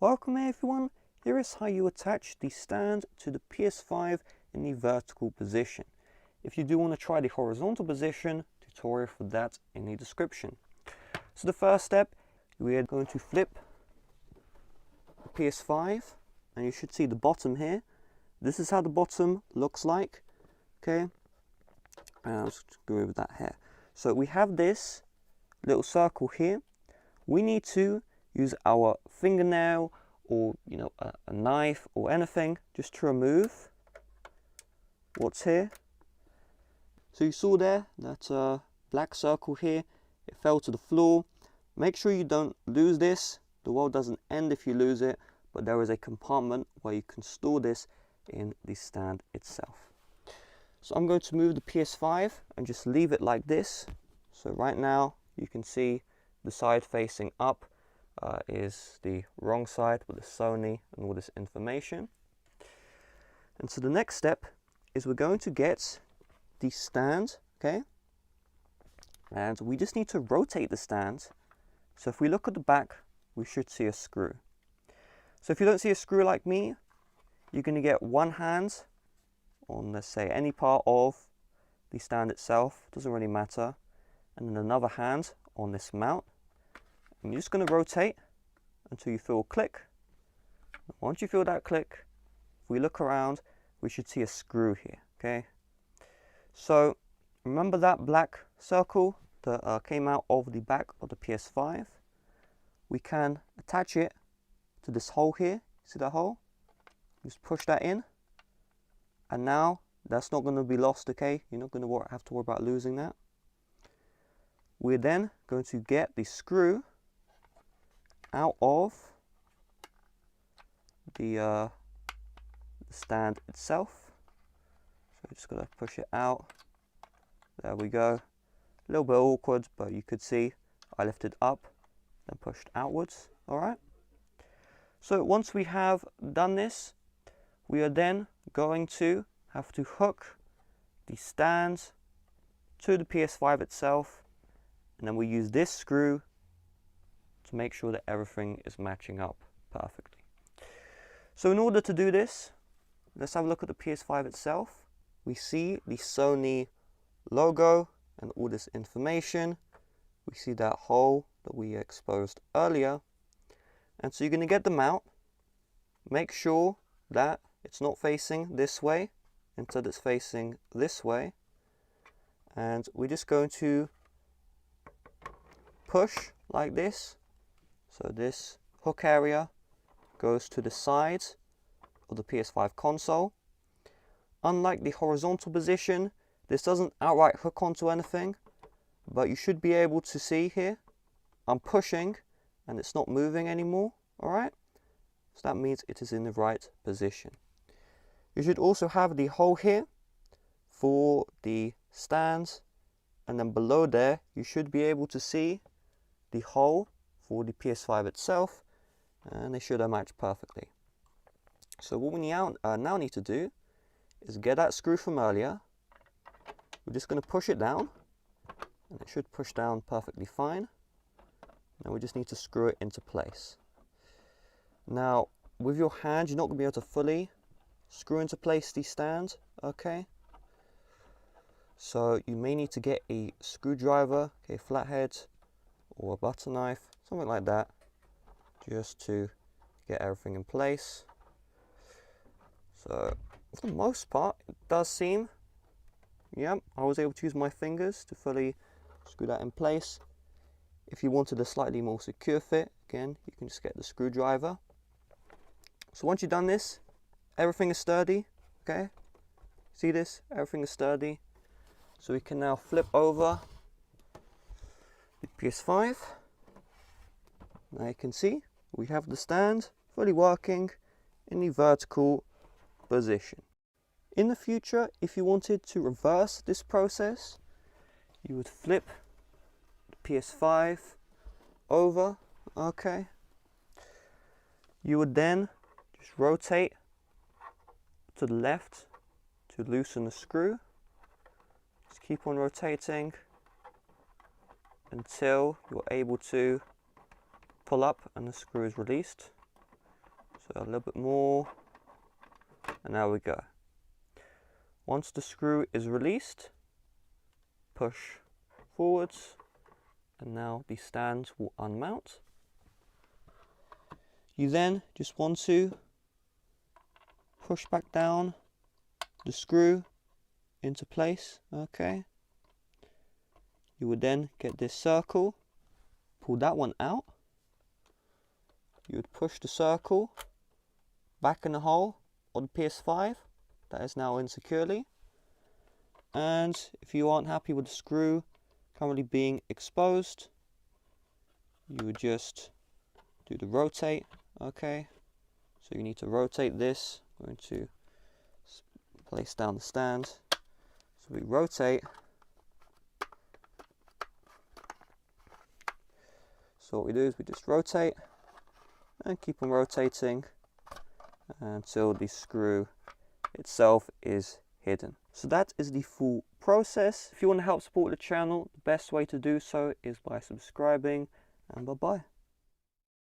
Welcome everyone, here is how you attach the stand to the PS5 in the vertical position. If you do want to try the horizontal position, tutorial for that in the description. So the first step, we are going to flip the PS5 and you should see the bottom here. This is how the bottom looks like, okay? Let's go over that here. So we have this little circle here. We need to use our fingernail or a knife or anything just to remove what's here. So you saw there that black circle here, it fell to the floor. Make sure you don't lose this. The world doesn't end if you lose it, but there is a compartment where you can store this in the stand itself. So I'm going to move the PS5 and just leave it like this. So right now you can see the side facing up is the wrong side with the Sony and all this information. And so the next step is we're going to get the stand, okay? And we just need to rotate the stand. So if we look at the back, we should see a screw. So if you don't see a screw like me, you're going to get one hand on, let's say, any part of the stand itself, doesn't really matter, and then another hand on this mount, and you're just going to rotate until you feel a click. Once you feel that click, if we look around, we should see a screw here, okay? So remember that black circle that came out of the back of the PS5? We can attach it to this hole here. See that hole? Just push that in, and now that's not going to be lost, okay? You're not going to have to worry about losing that. We're then going to get the screw out of the stand itself. So just got to push it out. There we go. A little bit awkward, but you could see I lifted up and pushed outwards. All right. So once we have done this, we are then going to have to hook the stand to the PS5 itself, and then we use this screw to make sure that everything is matching up perfectly. So in order to do this, let's have a look at the PS5 itself. We see the Sony logo and all this information. We see that hole that we exposed earlier. And so you're going to get the mount. Make sure that it's not facing this way, instead it's facing this way. And we're just going to push like this. So this hook area goes to the side of the PS5 console. Unlike the horizontal position, this doesn't outright hook onto anything, but you should be able to see here, I'm pushing and it's not moving anymore, all right? So that means it is in the right position. You should also have the hole here for the stands, and then below there you should be able to see the hole for the PS5 itself, and they should match perfectly. So what we now need to do is get that screw from earlier. We're just going to push it down, and it should push down perfectly fine. Now we just need to screw it into place. Now with your hand you're not going to be able to fully screw into place the stand, okay? So you may need to get a screwdriver, okay, flathead, or a butter knife, something like that, just to get everything in place. So for the most part it does seem, yeah, I was able to use my fingers to fully screw that in place. If you wanted a slightly more secure fit, again, you can just get the screwdriver. So once you've done this, everything is sturdy, okay? See this? Everything is sturdy. So we can now flip over the PS5. Now you can see we have the stand fully working in the vertical position. In the future, if you wanted to reverse this process, you would flip the PS5 over, okay? You would then just rotate to the left to loosen the screw. Just keep on rotating until you're able to pull up and the screw is released. So a little bit more, and there we go. Once the screw is released, push forwards, and now the stand will unmount. You then just want to push back down the screw into place, okay? You would then get this circle, pull that one out. You would push the circle back in the hole on the PS5 that is now in securely. And if you aren't happy with the screw currently being exposed, you would just do the rotate, okay? So you need to rotate this. I'm going to place down the stand. So we rotate. So what we do is we just rotate and keep on rotating until the screw itself is hidden. So that is the full process. If you want to help support the channel, the best way to do so is by subscribing, and bye bye.